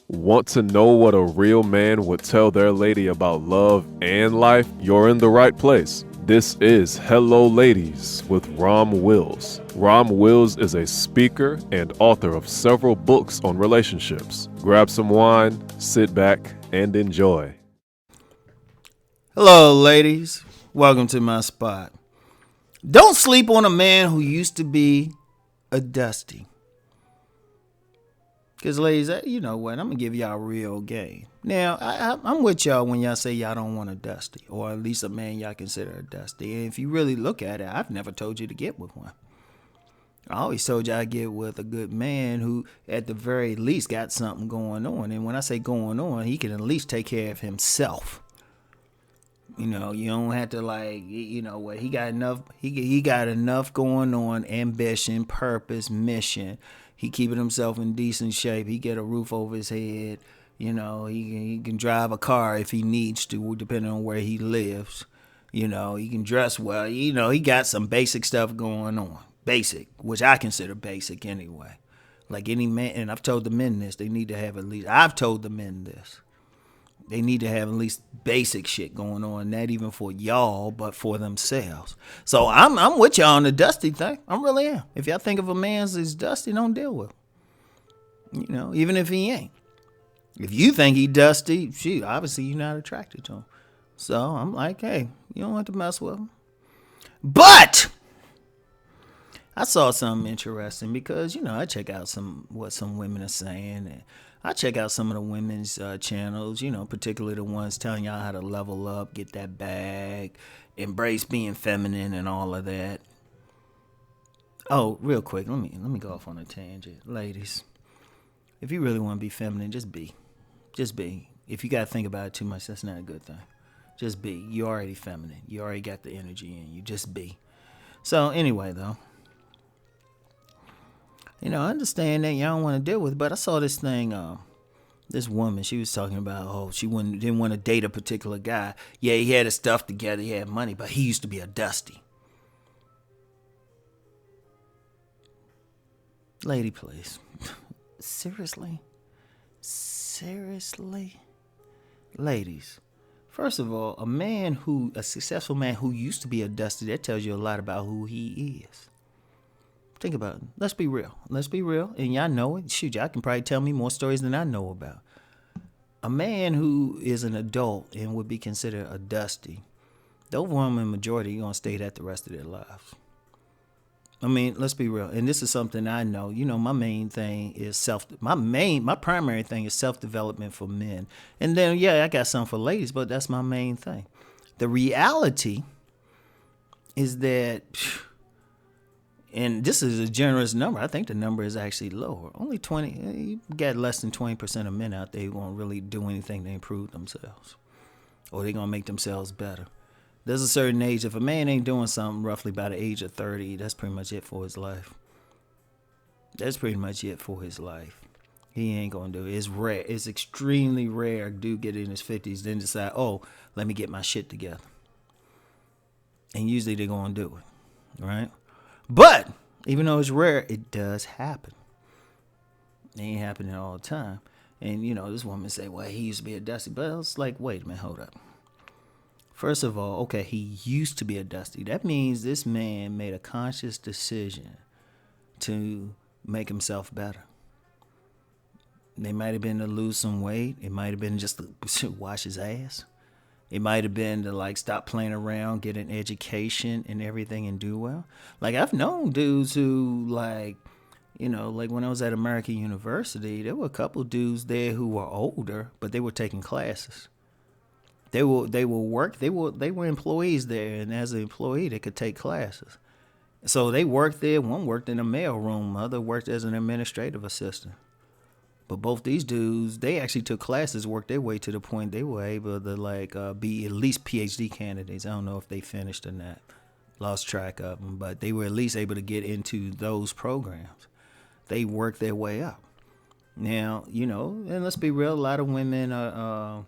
Want to know what a real man would tell their lady about love and life? You're in the right place. This is Hello Ladies with Rom Wills. Rom Wills is a speaker and author of several books on relationships. Grab some wine, sit back, and enjoy. Hello, ladies. Welcome to my spot. Don't sleep on a man who used to be a dusty. Because, ladies, you know what? I'm going to give y'all a real game. Now, I'm with y'all when y'all say y'all don't want a dusty, or at least a man y'all consider a dusty. And if you really look at it, I've never told you to get with one. I always told y'all to get with a good man who, at the very least, got something going on. And when I say going on, he can at least take care of himself. You know, you don't have to what he got enough. He got enough going on, ambition, purpose, mission. He keeping himself in decent shape. He get a roof over his head. You know, he can drive a car if he needs to, depending on where he lives. You know, he can dress well. You know, he got some basic stuff going on. Basic, which I consider basic anyway. Like any man, and I've told the men this. They need to have at least. I've told the men this. They need to have at least basic shit going on, not even for y'all, but for themselves. So I'm with y'all on the dusty thing. I really am. If y'all think of a man as dusty, don't deal with him. You know, even if he ain't. If you think he dusty, shoot, obviously you're not attracted to him. So I'm like, hey, you don't have to mess with him. But I saw something interesting because, you know, I check out what some women are saying, and I check out some of the women's channels, you know, particularly the ones telling y'all how to level up, get that bag, embrace being feminine and all of that. Oh, real quick, let me go off on a tangent. Ladies, if you really want to be feminine, just be. Just be. If you got to think about it too much, that's not a good thing. Just be. You're already feminine. You already got the energy in you. Just be. So anyway, though. You know, I understand that y'all don't want to deal with it, but I saw this thing, this woman, she was talking about, she didn't want to date a particular guy. Yeah, he had his stuff together, he had money, but he used to be a dusty. Lady, please. Seriously? Ladies, first of all, a successful man who used to be a dusty, that tells you a lot about who he is. Think about it. Let's be real. And y'all know it. Shoot, y'all can probably tell me more stories than I know about. A man who is an adult and would be considered a dusty, the overwhelming majority are going to stay that the rest of their lives. I mean, let's be real. And this is something I know. You know, my main thing is my primary thing is self-development for men. And then, yeah, I got some for ladies, but that's my main thing. The reality is that... And this is a generous number. I think the number is actually lower. Only 20. You got less than 20% of men out there who won't really do anything to improve themselves, or they're gonna make themselves better. There's a certain age. If a man ain't doing something roughly by the age of 30, that's pretty much it for his life. He ain't gonna do it. It's rare. It's extremely rare. A dude get in his 50s, then decide, let me get my shit together. And usually they're gonna do it, right? But even though it's rare, it does happen. It ain't happening all the time. And, you know, this woman say, well, he used to be a dusty. But it's like, wait a minute, hold up. First of all, okay, he used to be a dusty. That means this man made a conscious decision to make himself better. It might have been to lose some weight. It might have been just to wash his ass. It might have been to stop playing around, get an education and everything and do well. I've known dudes who when I was at American University, there were a couple dudes there who were older, but they were taking classes. They were employees there, and as an employee, they could take classes. So they worked there. One worked in a mail room, other worked as an administrative assistant. But both these dudes, they actually took classes, worked their way to the point they were able to be at least PhD candidates. I don't know if they finished or not. Lost track of them, but they were at least able to get into those programs. They worked their way up. Now, you know, and let's be real, a lot of women are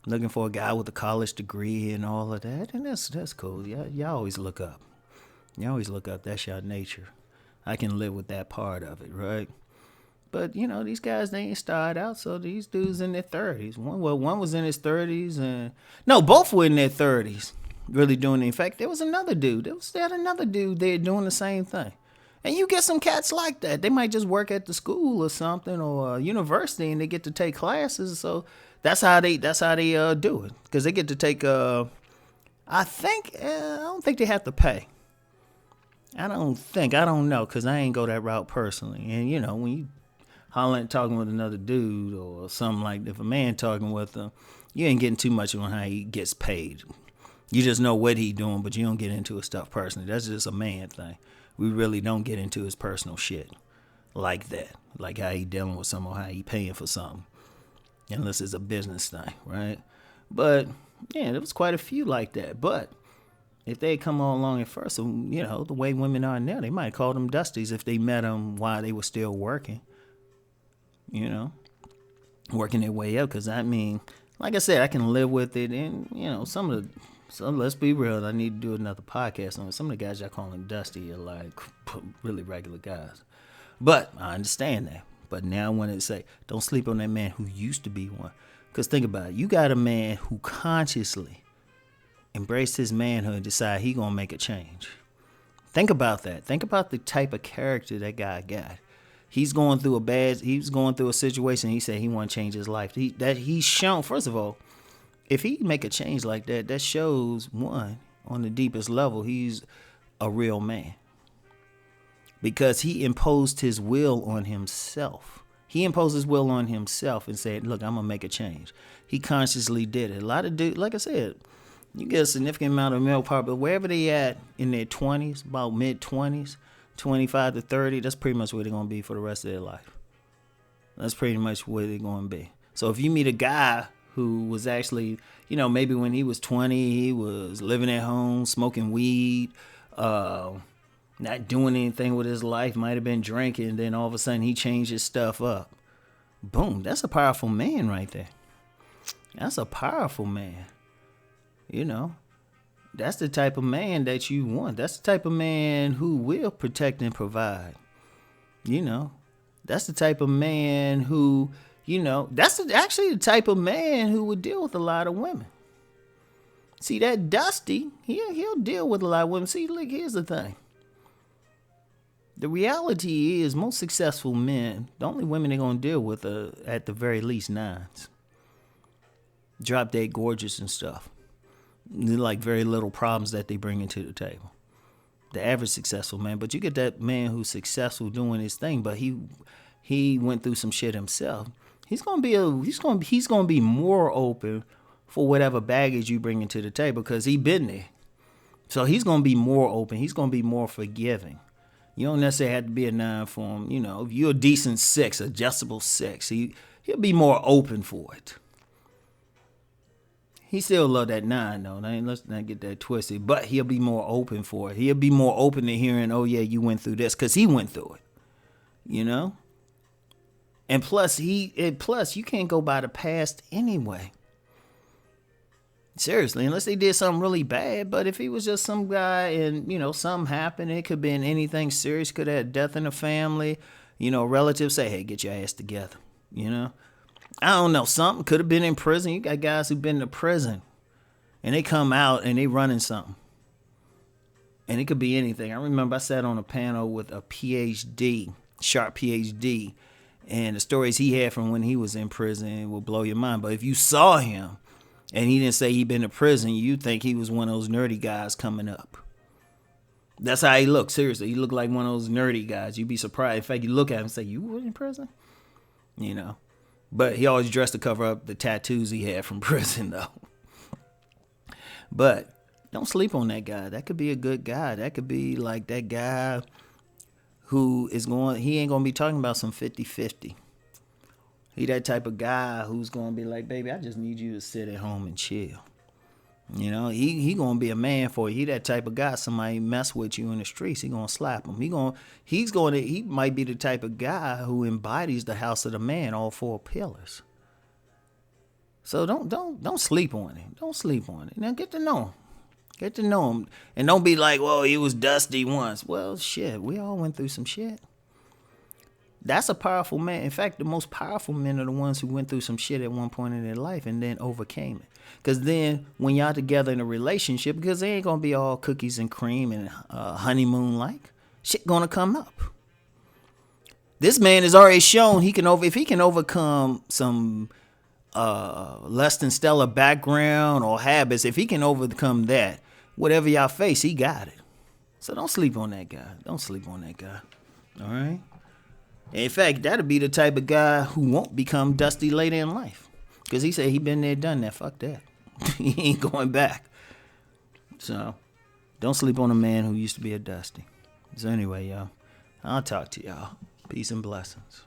looking for a guy with a college degree and all of that, and that's cool. Y'all always look up. That's your nature. I can live with that part of it, right? But these guys, they ain't started out. So these dudes in their 30s. One was in his 30s, and no, both were in their 30s, really doing it. In fact, there was another dude. There was another dude there doing the same thing. And you get some cats like that. They might just work at the school or something, or university, and they get to take classes. So that's how they do it, because they get to take. I don't think they have to pay. I don't know, because I ain't go that route personally. And when you hollering, talking with another dude or something like that, if a man talking with them, you ain't getting too much on how he gets paid. You just know what he doing, but you don't get into his stuff personally. That's just a man thing. We really don't get into his personal shit like that, like how he dealing with someone, how he paying for something, unless it's a business thing, right? But yeah, there was quite a few like that. But if they come on along at first, the way women are now, they might call them dusties if they met them while they were still working, working their way up. Because like I said, I can live with it, and so let's be real. I need to do another podcast on it. Some of the guys y'all calling dusty are like really regular guys. But I understand that. But now I want to say, don't sleep on that man who used to be one. Because think about it. You got a man who consciously embraced his manhood and decide he going to make a change. Think about that. Think about the type of character that guy got. He's going through a situation. He said he want to change his life. He's shown, first of all, if he make a change like that, that shows, one, on the deepest level, he's a real man. Because he imposed his will on himself. He imposed his will on himself and said, look, I'm going to make a change. He consciously did it. A lot of dudes, like I said, you get a significant amount of male power, but wherever they at in their 20s, about mid-20s, 25 to 30, that's pretty much where they're going to be for the rest of their life. That's pretty much where they're going to be. So if you meet a guy who was actually, maybe when he was 20, he was living at home, smoking weed, not doing anything with his life, might have been drinking, then all of a sudden he changed his stuff up. Boom, that's a powerful man right there. That's a powerful man. That's the type of man that you want. That's the type of man who will protect and provide. That's the type of man who, that's actually the type of man who would deal with a lot of women. See, that Dusty, he'll deal with a lot of women. See, look, here's the thing. The reality is most successful men, the only women they're going to deal with are at the very least nines. Drop dead gorgeous and stuff. They're like very little problems that they bring into the table. The average successful man. But you get that man who's successful doing his thing, but he went through some shit himself. He's gonna be more open for whatever baggage you bring into the table because he been there. So he's gonna be more open. He's gonna be more forgiving. You don't necessarily have to be a 9 for him. If you're a decent 6, adjustable 6, he'll be more open for it. He still love that 9 though. Let's not get that twisted. But he'll be more open for it. He'll be more open to hearing, oh yeah, you went through this, because he went through it. And plus you can't go by the past anyway. Seriously, unless they did something really bad. But if he was just some guy and, something happened, it could have been anything serious, could have had death in the family, relatives say, hey, get your ass together, I don't know, something could have been in prison. You got guys who've been to prison and they come out and they running something. And it could be anything. I remember I sat on a panel with a PhD, sharp PhD, and the stories he had from when he was in prison will blow your mind. But if you saw him and he didn't say he'd been to prison, you'd think he was one of those nerdy guys coming up. That's how he looked, seriously. He looked like one of those nerdy guys. You'd be surprised. In fact, you look at him and say, you were in prison? But he always dressed to cover up the tattoos he had from prison, though. But don't sleep on that guy. That could be a good guy. That could be like that guy who he ain't going to be talking about some 50-50. He that type of guy who's going to be like, baby, I just need you to sit at home and chill. He going to be a man for you. He that type of guy, somebody mess with you in the streets, he going to slap him. He might be the type of guy who embodies the house of the man, all 4 pillars. So don't sleep on him. Don't sleep on it. Now get to know him. Get to know him. And don't be like, well, he was dusty once. Well, shit, we all went through some shit. That's a powerful man. In fact, the most powerful men are the ones who went through some shit at one point in their life and then overcame it. Because then when y'all together in a relationship, because they ain't going to be all cookies and cream and honeymoon-like, shit going to come up. This man has already shown if he can overcome some less than stellar background or habits, if he can overcome that, whatever y'all face, he got it. So don't sleep on that guy. Don't sleep on that guy. All right? In fact, that'll be the type of guy who won't become dusty later in life. Because he said he been there, done that. Fuck that. He ain't going back. So, don't sleep on a man who used to be a dusty. So anyway, y'all, I'll talk to y'all. Peace and blessings.